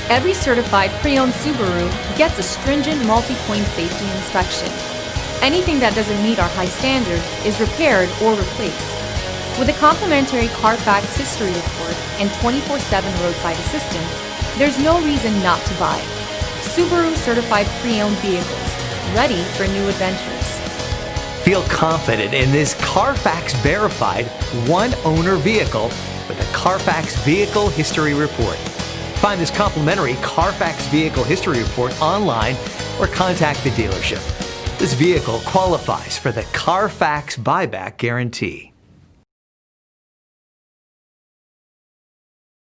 Every certified pre-owned Subaru gets a stringent multi-point safety inspection. Anything that doesn't meet our high standards is repaired or replaced. With a complimentary Carfax history report and 24/7 roadside assistance, there's no reason not to buy. Subaru certified pre-owned vehicles, ready for new adventures. Feel confident in this Carfax verified one-owner vehicle with a Carfax Vehicle History Report. Find this complimentary Carfax Vehicle History Report online or contact the dealership. This vehicle qualifies for the Carfax Buyback Guarantee.